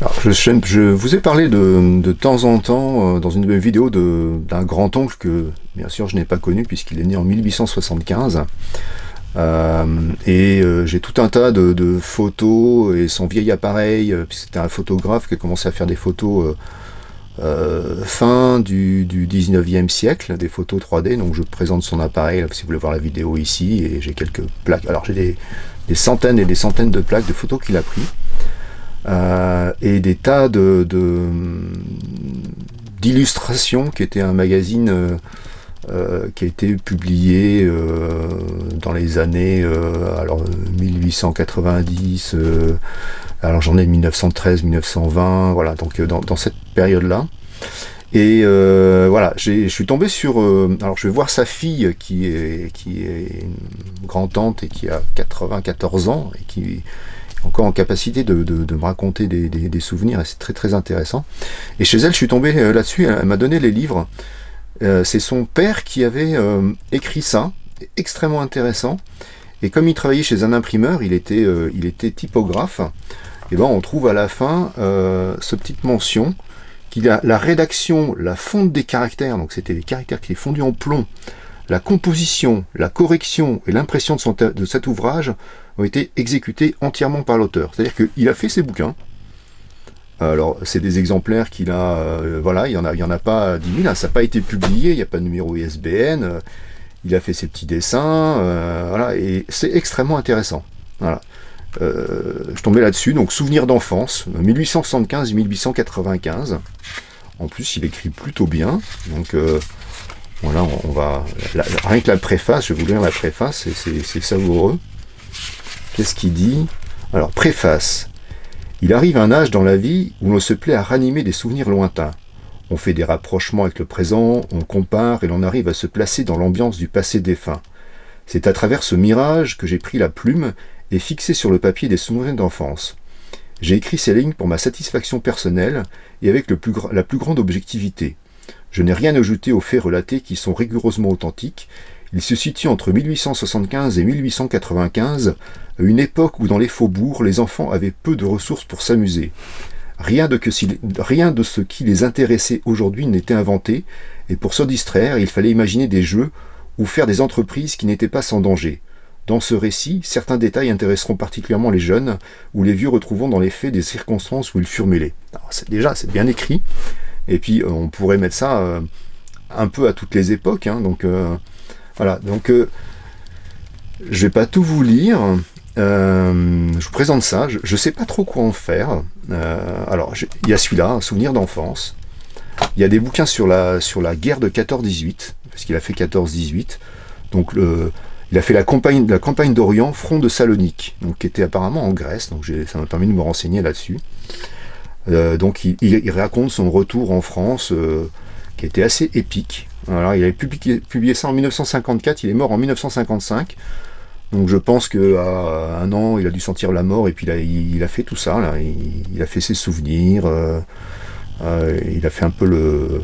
Alors, je vous ai parlé de temps en temps dans une de mes vidéos d'un grand-oncle que, bien sûr, je n'ai pas connu puisqu'il est né en 1875. J'ai tout un tas de photos et son vieil appareil, puisque c'était un photographe qui a commencé à faire des photos fin du 19e siècle, des photos 3D. Donc je présente son appareil, là, si vous voulez voir la vidéo ici, et j'ai quelques plaques. Alors j'ai des centaines et des centaines de plaques de photos qu'il a pris. Et des tas d'illustrations qui était un magazine qui a été publié dans les années 1890, alors j'en ai 1913, 1920, voilà, donc dans cette période-là. Et voilà, je suis tombé sur... alors je vais voir sa fille qui est une grand-tante et qui a 94 ans et qui est encore en capacité de me raconter des souvenirs, et c'est très très intéressant. Et chez elle, je suis tombé là-dessus, elle m'a donné les livres. C'est son père qui avait écrit ça, extrêmement intéressant. Et comme il travaillait chez un imprimeur, il était typographe. Et ben on trouve à la fin cette petite mention qu'il a la rédaction, la fonte des caractères, donc c'était des caractères qui étaient fondus en plomb, la composition, la correction et l'impression de cet ouvrage ont été exécutés entièrement par l'auteur. C'est-à-dire qu'il a fait ses bouquins. Alors, c'est des exemplaires qu'il a, voilà, il y en a pas 10 000, hein, ça n'a pas été publié, il n'y a pas de numéro ISBN, il a fait ses petits dessins, voilà, et c'est extrêmement intéressant. Voilà. Je tombais là-dessus, donc Souvenirs d'enfance, 1875-1895. En plus, il écrit plutôt bien, donc voilà, on va... rien que la préface, je vais vous lire la préface, c'est savoureux. Qu'est-ce qu'il dit? Alors, préface. Il arrive un âge dans la vie où l'on se plaît à ranimer des souvenirs lointains. On fait des rapprochements avec le présent, on compare et l'on arrive à se placer dans l'ambiance du passé défunt. C'est à travers ce mirage que j'ai pris la plume et fixé sur le papier des souvenirs d'enfance. J'ai écrit ces lignes pour ma satisfaction personnelle et avec la plus grande objectivité. Je n'ai rien ajouté aux faits relatés qui sont rigoureusement authentiques. Il se situe entre 1875 et 1895, une époque où dans les faubourgs, les enfants avaient peu de ressources pour s'amuser. Rien de ce qui les intéressait aujourd'hui n'était inventé, et pour se distraire, il fallait imaginer des jeux ou faire des entreprises qui n'étaient pas sans danger. Dans ce récit, certains détails intéresseront particulièrement les jeunes, ou les vieux retrouvant dans les faits des circonstances où ils furent mêlés. Alors, c'est bien écrit, et puis on pourrait mettre ça un peu à toutes les époques, hein, donc voilà, donc je vais pas tout vous lire, je vous présente ça, je sais pas trop quoi en faire. Alors il y a celui-là, Souvenir d'enfance, il y a des bouquins sur la guerre de 14-18, parce qu'il a fait 14-18, donc il a fait la campagne d'Orient, front de Salonique, donc qui était apparemment en Grèce, donc ça m'a permis de me renseigner là-dessus. Donc il raconte son retour en France, qui était assez épique. Voilà, il avait publié ça en 1954, il est mort en 1955. Donc je pense qu'à un an, il a dû sentir la mort, et puis là, il a fait tout ça. Là. Il a fait ses souvenirs, il a fait un peu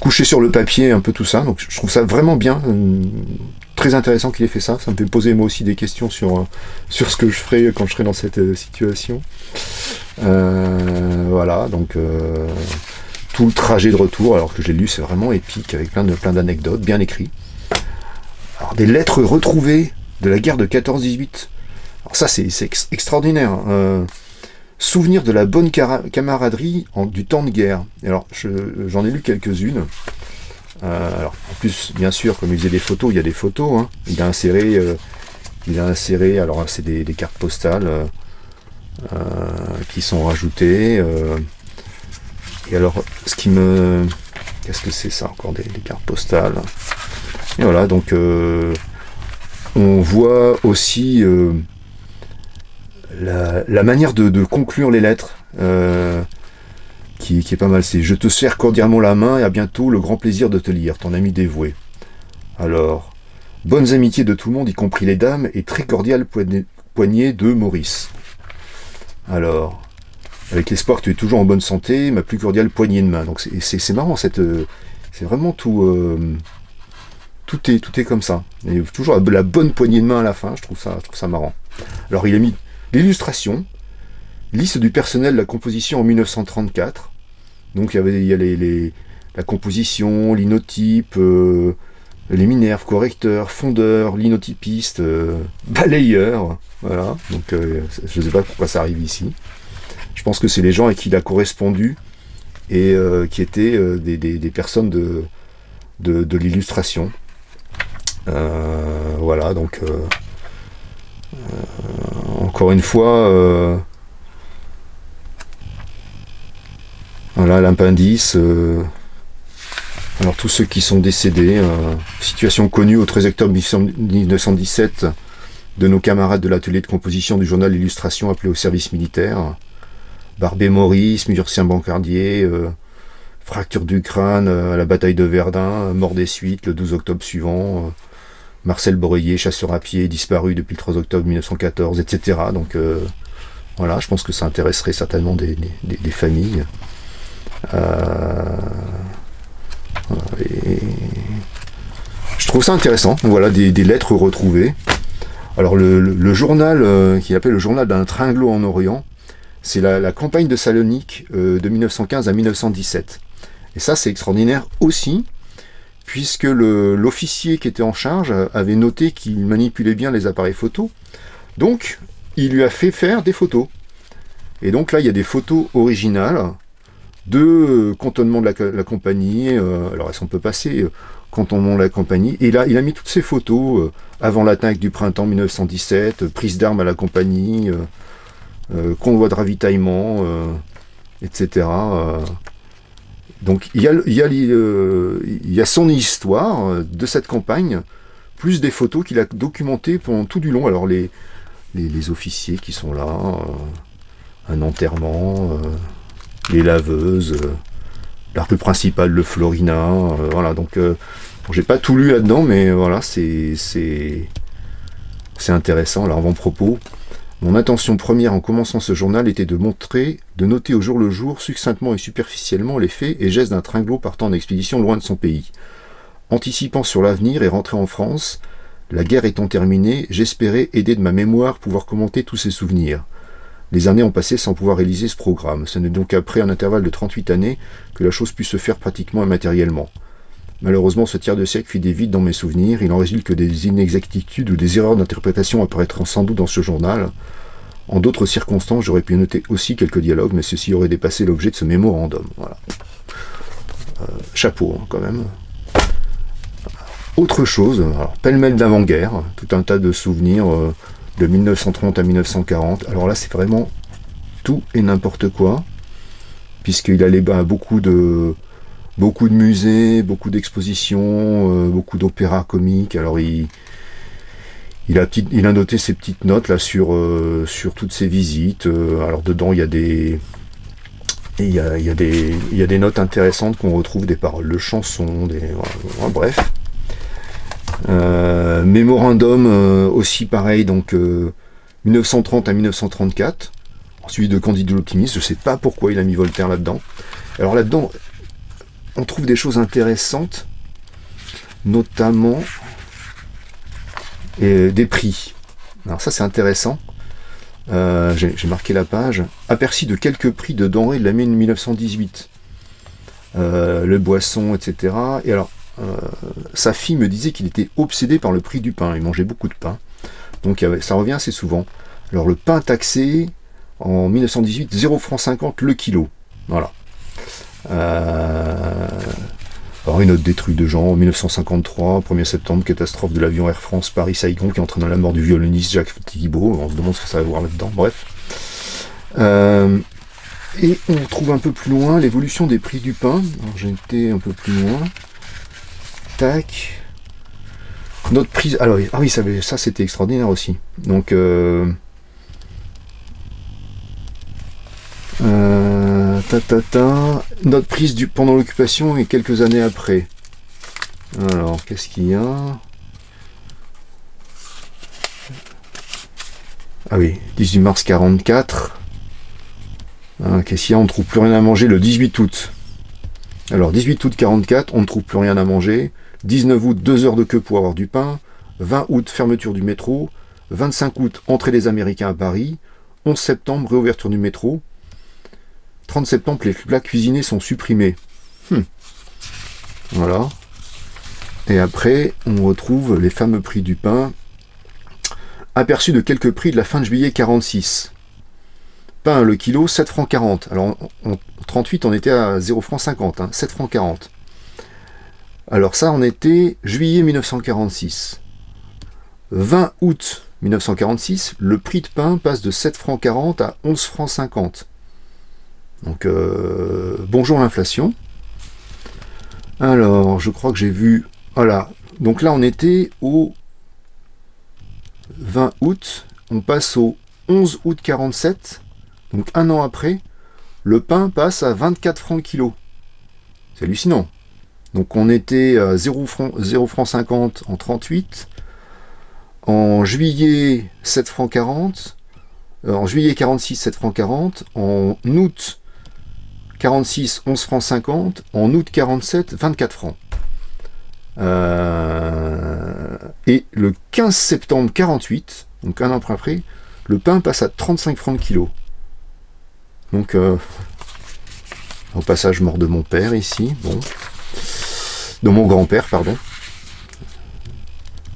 coucher sur le papier, un peu tout ça. Donc je trouve ça vraiment bien, très intéressant qu'il ait fait ça. Ça me fait poser moi aussi des questions sur ce que je ferai quand je serai dans cette situation. Voilà, donc... tout le trajet de retour, alors que j'ai lu, c'est vraiment épique, avec plein d'anecdotes, bien écrits. Alors, des lettres retrouvées de la guerre de 14-18. Alors ça, c'est extraordinaire. Souvenirs de la bonne camaraderie du temps de guerre. Alors, j'en ai lu quelques-unes. Alors, en plus, bien sûr, comme il faisait des photos, il y a des photos. Hein. Il a inséré, alors c'est des cartes postales qui sont rajoutées. Et alors, qu'est-ce que c'est ça encore, des cartes postales. Et voilà, donc on voit aussi la manière de conclure les lettres, qui est pas mal. C'est « Je te serre cordialement la main et à bientôt, le grand plaisir de te lire, ton ami dévoué. » Alors, bonnes amitiés de tout le monde, y compris les dames, et très cordiale poignée de Maurice. Alors... Avec l'espoir que tu es toujours en bonne santé, ma plus cordiale poignée de main. Donc c'est marrant, c'est vraiment tout. Tout est comme ça. Il y a toujours la bonne poignée de main à la fin. Je trouve ça marrant. Alors il a mis l'illustration Liste du personnel de la composition en 1934. Donc il y a la composition, linotype, les minerves, correcteurs, fondeurs, linotypistes, balayeurs. Voilà, donc je ne sais pas pourquoi ça arrive ici. Je pense que c'est les gens à qui il a correspondu et qui étaient des personnes de l'illustration. Voilà, donc encore une fois, voilà l'appendice. Alors tous ceux qui sont décédés, situation connue au 13 octobre 1917 de nos camarades de l'atelier de composition du journal Illustration appelé au service militaire. Barbé Maurice, Murcien Bancardier, fracture du crâne à la bataille de Verdun, mort des suites le 12 octobre suivant, Marcel Boreiller, chasseur à pied, disparu depuis le 3 octobre 1914, etc. Donc voilà, je pense que ça intéresserait certainement des familles. Et je trouve ça intéressant. Voilà, des lettres retrouvées. Alors le journal qu'il appelle le journal d'un tringlo en Orient, c'est la campagne de Salonique de 1915 à 1917. Et ça, c'est extraordinaire aussi, puisque l'officier qui était en charge avait noté qu'il manipulait bien les appareils photo. Donc, il lui a fait faire des photos. Et donc là, il y a des photos originales de cantonnement de la compagnie. Alors, elles sont peu passées, cantonnement de la compagnie. Et là, il a mis toutes ces photos avant l'attaque du printemps 1917, prise d'armes à la compagnie, convoi de ravitaillement, etc. Donc il y a son histoire de cette campagne, plus des photos qu'il a documentées pendant tout du long. Alors les officiers qui sont là, un enterrement, les laveuses, la rue principale, le Florina, voilà. Donc j'ai pas tout lu là-dedans, mais voilà, c'est intéressant. Alors avant-propos. Mon intention première en commençant ce journal était de noter au jour le jour, succinctement et superficiellement, les faits et gestes d'un tringlo partant en expédition loin de son pays. Anticipant sur l'avenir et rentré en France, la guerre étant terminée, j'espérais, aidé de ma mémoire, pouvoir commenter tous ces souvenirs. Les années ont passé sans pouvoir réaliser ce programme. Ce n'est donc après un intervalle de 38 années que la chose put se faire pratiquement immatériellement. Malheureusement, ce tiers de siècle fit des vides dans mes souvenirs. Il en résulte que des inexactitudes ou des erreurs d'interprétation apparaîtront sans doute dans ce journal. En d'autres circonstances, j'aurais pu noter aussi quelques dialogues, mais ceci aurait dépassé l'objet de ce mémorandum. Voilà. Chapeau, hein, quand même. Autre chose, alors, pêle-mêle d'avant-guerre, tout un tas de souvenirs de 1930 à 1940. Alors là, c'est vraiment tout et n'importe quoi, puisqu'il allait à beaucoup de musées, beaucoup d'expositions, beaucoup d'opéras comiques. Alors il a noté ses petites notes là sur toutes ses visites. Alors dedans il y a des notes intéressantes qu'on retrouve, des paroles de chansons, voilà, bref. Mémorandum aussi pareil, donc 1930 à 1934, suivi de Candide de l'Optimiste. Je sais pas pourquoi il a mis Voltaire là-dedans. Alors là-dedans, on trouve des choses intéressantes, notamment des prix. Alors ça c'est intéressant. J'ai marqué la page. Aperçu de quelques prix de denrées de l'année 1918. Le boisson, etc. Et alors, sa fille me disait qu'il était obsédé par le prix du pain. Il mangeait beaucoup de pain. Donc ça revient assez souvent. Alors le pain taxé, en 1918, 0,50 francs le kilo. Voilà. Alors une note des trucs de genre, en 1953, 1er septembre, catastrophe de l'avion Air France Paris-Saigon qui entraîne la mort du violoniste Jacques Thibault. On se demande ce que ça va voir là-dedans, bref. Et on trouve un peu plus loin l'évolution des prix du pain. Alors j'ai été un peu plus loin. Tac. Notre prise. Alors, ah oui, ça c'était extraordinaire aussi. Donc notre prise pendant l'occupation et quelques années après. Alors, qu'est-ce qu'il y a? Ah oui, 18 mars 44. Qu'est-ce qu'il y a? On ne trouve plus rien à manger le 18 août. Alors, 18 août 44, on ne trouve plus rien à manger. 19 août, 2 heures de queue pour avoir du pain. 20 août, fermeture du métro. 25 août, entrée des Américains à Paris. 11 septembre, réouverture du métro. 30 septembre, les plats cuisinés sont supprimés. Voilà. Et après, on retrouve les fameux prix du pain. Aperçu de quelques prix de la fin de juillet 46. Pain, le kilo, 7 francs 40. Alors, en 38, on était à 0 francs 50, hein, 7 francs 40. Alors ça, on était juillet 1946. 20 août 1946, le prix de pain passe de 7 francs 40 à 11 francs 50. Donc, bonjour l'inflation. Alors, je crois que j'ai vu... Voilà. Donc là, on était au 20 août. On passe au 11 août 47. Donc, un an après, le pain passe à 24 francs le kilo. C'est hallucinant. Donc, on était à 0 francs 50 en 38. En juillet, 7 francs 40. En juillet 46, 7 francs 40. En août 46, 11 francs 50. En août 47, 24 francs. Et le 15 septembre 48, donc un an après, le pain passe à 35 francs le kilo. Donc, au passage, mort de mon père ici, bon. De mon grand-père, pardon.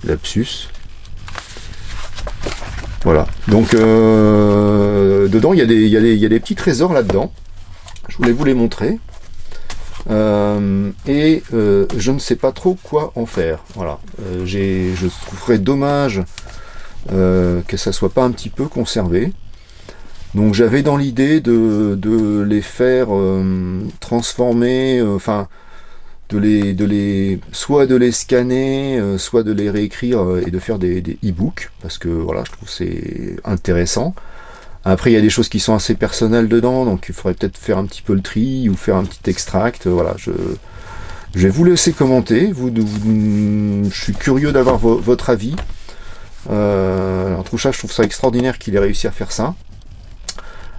Lapsus. Voilà. Donc, dedans, il y a des petits trésors là-dedans. Je voulais vous les montrer. Je ne sais pas trop quoi en faire. Voilà. Je trouverais dommage que ça soit pas un petit peu conservé. Donc j'avais dans l'idée de les faire transformer, soit de les scanner, soit de les réécrire et de faire des e-books, parce que voilà, je trouve que c'est intéressant. Après, il y a des choses qui sont assez personnelles dedans, donc il faudrait peut-être faire un petit peu le tri ou faire un petit extract. Voilà, je vais vous laisser commenter. Je suis curieux d'avoir votre avis. En tout cas, je trouve ça extraordinaire qu'il ait réussi à faire ça.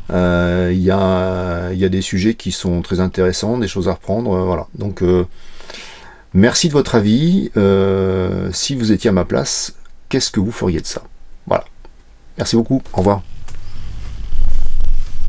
Il y a des sujets qui sont très intéressants, des choses à reprendre. Voilà. Donc, merci de votre avis. Si vous étiez à ma place, qu'est-ce que vous feriez de ça? Voilà. Merci beaucoup. Au revoir.